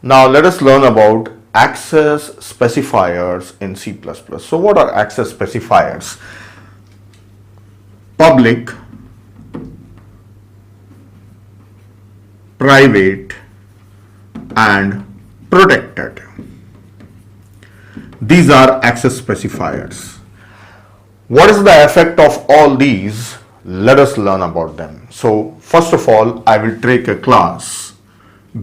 Now let us learn about access specifiers in C++. So what are access specifiers? Public, private, and protected. These are access specifiers. What is the effect of all these? Let us learn about them. So first of all, I will take a class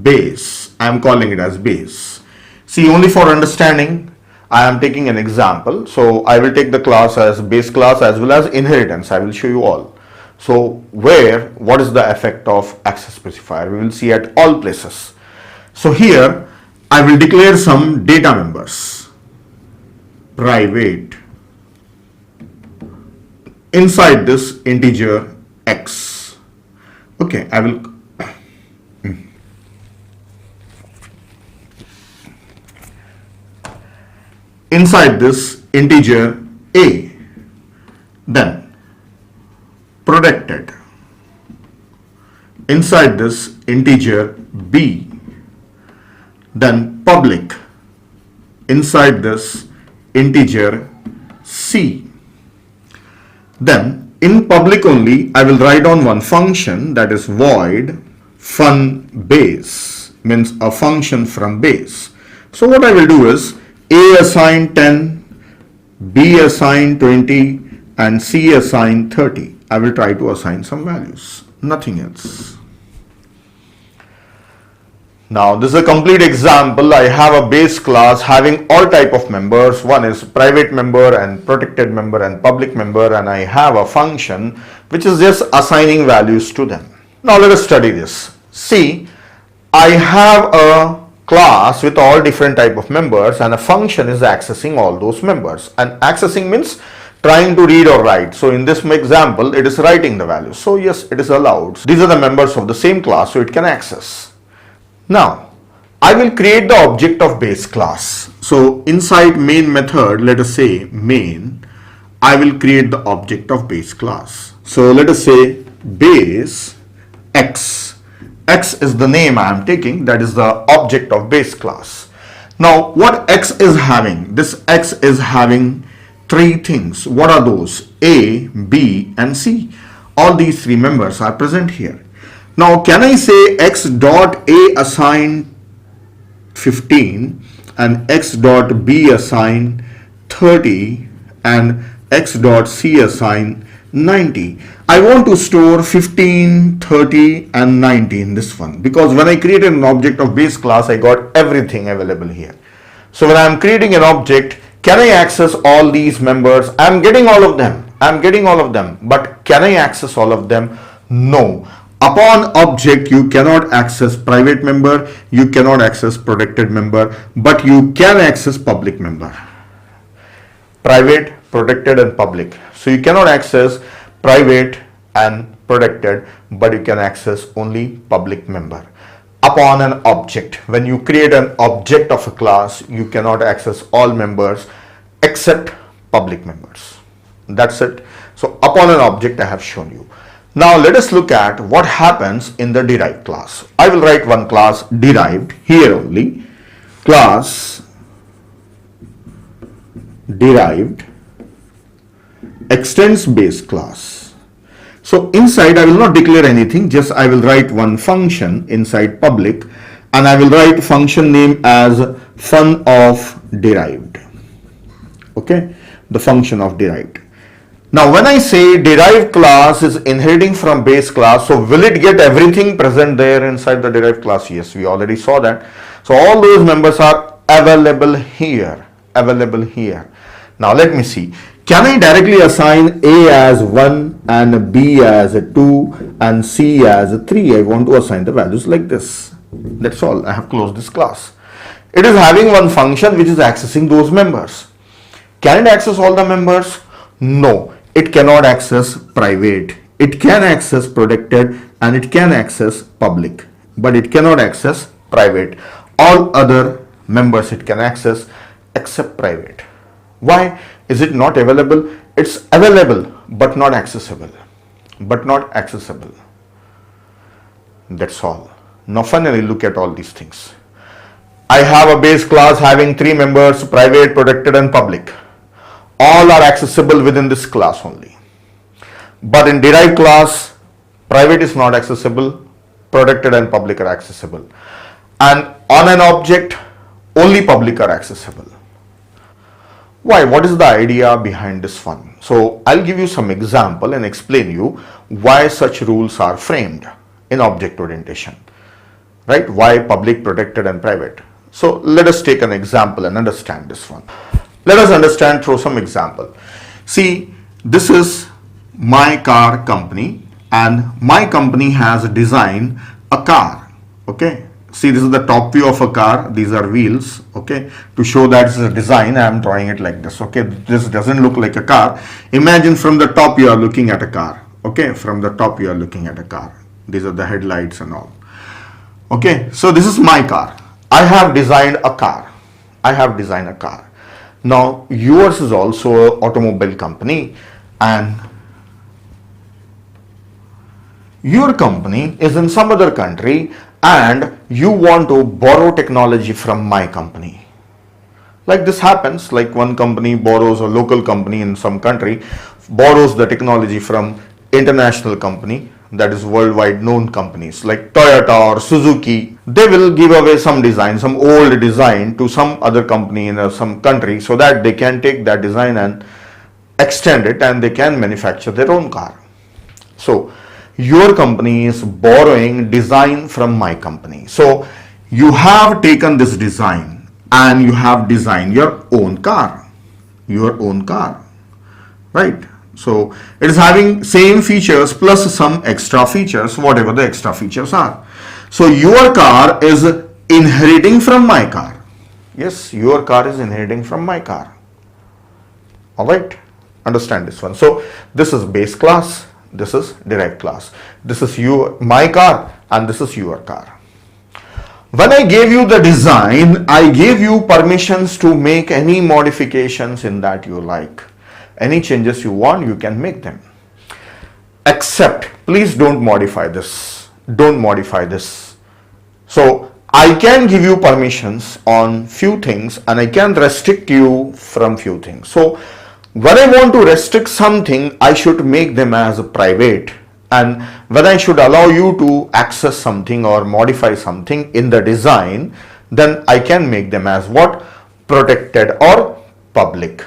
base. I am calling it as base. See, only for understanding, I am taking an example. So I will take the class as base class as well as inheritance. I will show you all. So what is the effect of access specifier? We will see at all places. So here I will declare some data members. Private. Inside this integer x. Okay, I will inside this integer a, then protected. Inside this integer b, then public. Inside this integer c. Then in public only I will write on one function, that is void fun base, means a function from base. So what I will do is a assign 10, b assign 20, and c assign 30. I will try to assign some values, nothing else. Now this is a complete example. I have a base class having all type of members. One is private member and protected member and public member, and I have a function which is just assigning values to them. Now let us study this. See, I have a class with all different type of members and a function is accessing all those members, and accessing means trying to read or write. So in this example it is writing the values. So yes, it is allowed. These are the members of the same class, so it can access. Now, I will create the object of base class. So inside main method, let us say main, I will create the object of base class. So let us say base x. X is the name I am taking, that is the object of base class. Now what x is having? This x is having three things. What are those? A, B, and C. All these three members are present here. Now can I say x dot a assign 15 and x dot b assign 30 and x dot c assign 90? I want to store 15, 30 and 90 in this one, because when I created an object of base class I got everything available here. So when I am creating an object, can I access all these members? I am getting all of them. But can I access all of them? No. Upon object you cannot access private member, you cannot access protected member, but you can access public member. Private, protected and public. So you cannot access private and protected, but you can access only public member. Upon an object, when you create an object of a class, you cannot access all members except public members. That's it. So upon an object I have shown you. Now let us look at what happens in the derived class. I will write one class derived here only. Class derived extends base class. So inside I will not declare anything, just I will write one function inside public, and I will write function name as fun of derived. Okay, the function of derived. Now when I say derived class is inheriting from base class, so will it get everything present there inside the derived class? Yes, we already saw that. So all those members are available here. Now let me see. Can I directly assign A as 1 and B as 2 and C as 3? I want to assign the values like this. That's all. I have closed this class. It is having one function which is accessing those members. Can it access all the members? No. It cannot access private, it can access protected, and it can access public, but it cannot access private. All other members it can access except private. Why is it not available? It's available but not accessible. That's all. Now finally look at all these things. I have a base class having three members, private, protected and public. All are accessible within this class only. But in derived class, private is not accessible, protected and public are accessible. And on an object, only public are accessible. Why? What is the idea behind this one? So I'll give you some example and explain you why such rules are framed in object orientation. Right? Why public, protected and private. So let us take an example and understand this one. Let us understand through some example. See, this is my car company and my company has designed a car. Okay. See, this is the top view of a car. These are wheels. Okay. To show that this is a design, I am drawing it like this. Okay. This doesn't look like a car. Imagine from the top you are looking at a car. Okay. From the top you are looking at a car. These are the headlights and all. Okay. So this is my car. I have designed a car. I have designed a car. Now yours is also an automobile company and your company is in some other country and you want to borrow technology from my company. Like this happens, like one company borrows, a local company in some country borrows the technology from international company, that is worldwide known companies like Toyota or Suzuki. They will give away some design, some old design to some other company in some country so that they can take that design and extend it and they can manufacture their own car. So your company is borrowing design from my company. So you have taken this design and you have designed your own car, right? So it is having same features plus some extra features, whatever the extra features are. So your car is inheriting from my car. Yes, your car is inheriting from my car. All right, understand this one. So this is base class, this is derived class. This is my car and this is your car. When I gave you the design, I gave you permissions to make any modifications in that you like. Any changes you want, you can make them. Except, please don't modify this. Don't modify this. So I can give you permissions on few things and I can restrict you from few things. So when I want to restrict something, I should make them as a private. And when I should allow you to access something or modify something in the design, then I can make them as what? Protected or public.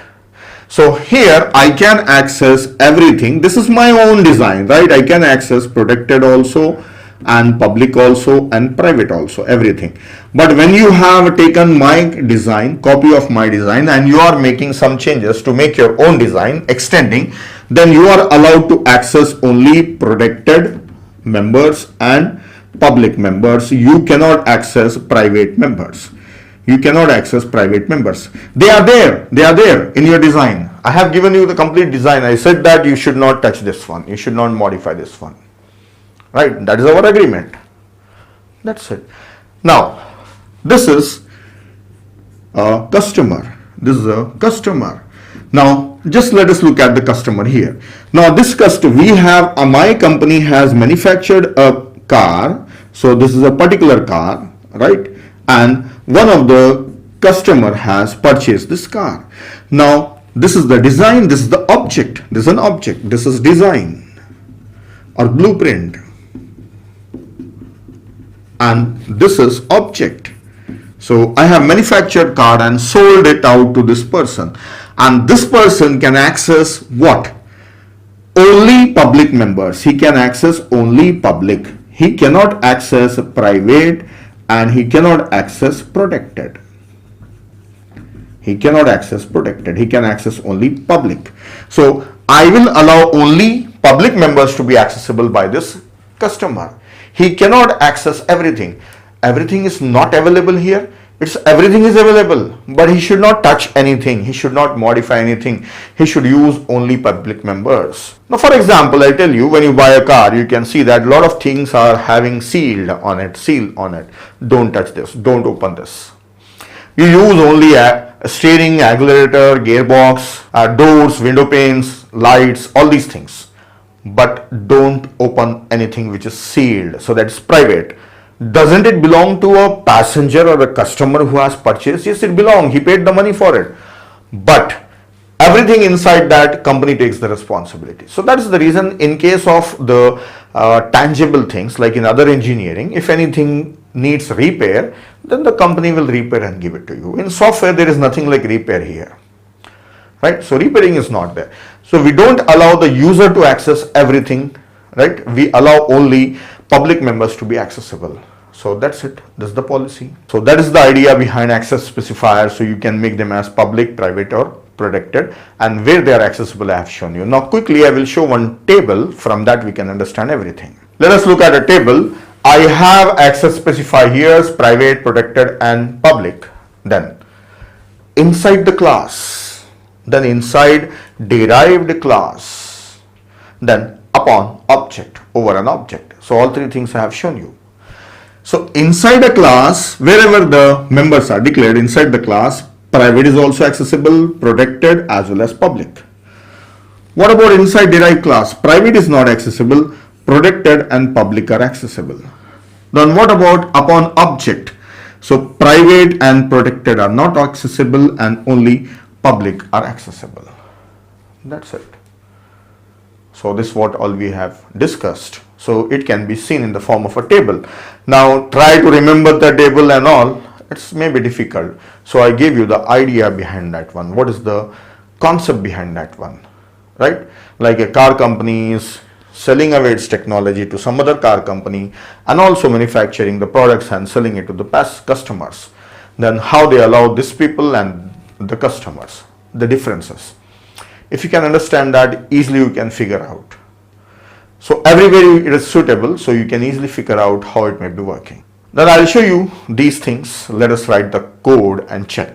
So here I can access everything. This is my own design, right? I can access protected also and public also and private also, everything. But when you have taken my design, copy of my design, and you are making some changes to make your own design, extending, then you are allowed to access only protected members and public members. You cannot access private members. You cannot access private members. They are there in your design. I have given you the complete design. I said that you should not touch this one. You should not modify this one. Right? That is our agreement. That's it. Now, this is a customer. This is a customer. Now, just let us look at the customer here. Now, this customer, we have, my company has manufactured a car. So, this is a particular car, right? And one of the customer has purchased this car. Now, this is the design, this is the object, this is an object, this is design or blueprint. And this is object. So I have manufactured car and sold it out to this person. And this person can access what? Only public members. He can access only public. He cannot access private and he cannot access protected. He cannot access protected. He can access only public. So I will allow only public members to be accessible by this customer. He cannot access everything. Everything is not available here. Everything is available, but he should not touch anything. He should not modify anything. He should use only public members. Now, for example, I tell you, when you buy a car, you can see that a lot of things are having seal on it. Don't touch this. Don't open this. You use only a steering, accelerator, gearbox, doors, window panes, lights, all these things. But don't open anything which is sealed. So that's private. Doesn't it belong to a passenger or a customer who has purchased? Yes, it belongs. He paid the money for it. But everything inside that, company takes the responsibility. So that is the reason in case of the tangible things like in other engineering, if anything needs repair, then the company will repair and give it to you. In software, there is nothing like repair here, right? So repairing is not there. So we don't allow the user to access everything, right? We allow only public members to be accessible. So that's it. That's the policy. So that is the idea behind access specifiers. So you can make them as public, private, or protected, and where they are accessible I have shown you. Now quickly I will show one table. From that we can understand everything. Let us look at a table. I have access specifiers, private, protected, and public. Then inside the class, then inside derived class, then upon object, over an object. So all three things I have shown you. So inside a class, wherever the members are declared inside the class, private is also accessible, protected, as well as public. What about inside derived class? Private is not accessible, protected and public are accessible. Then what about upon object? So private and protected are not accessible and only public are accessible. That's it. So this is what all we have discussed. So it can be seen in the form of a table. Now try to remember the table and all. It's maybe difficult. So I gave you the idea behind that one. What is the concept behind that one, right? Like a car company is selling away its technology to some other car company and also manufacturing the products and selling it to the past customers. Then how they allow these people and the customers, the differences. If you can understand that, easily you can figure out. So everywhere it is suitable, so you can easily figure out how it may be working. Then I'll show you these things. Let us write the code and check.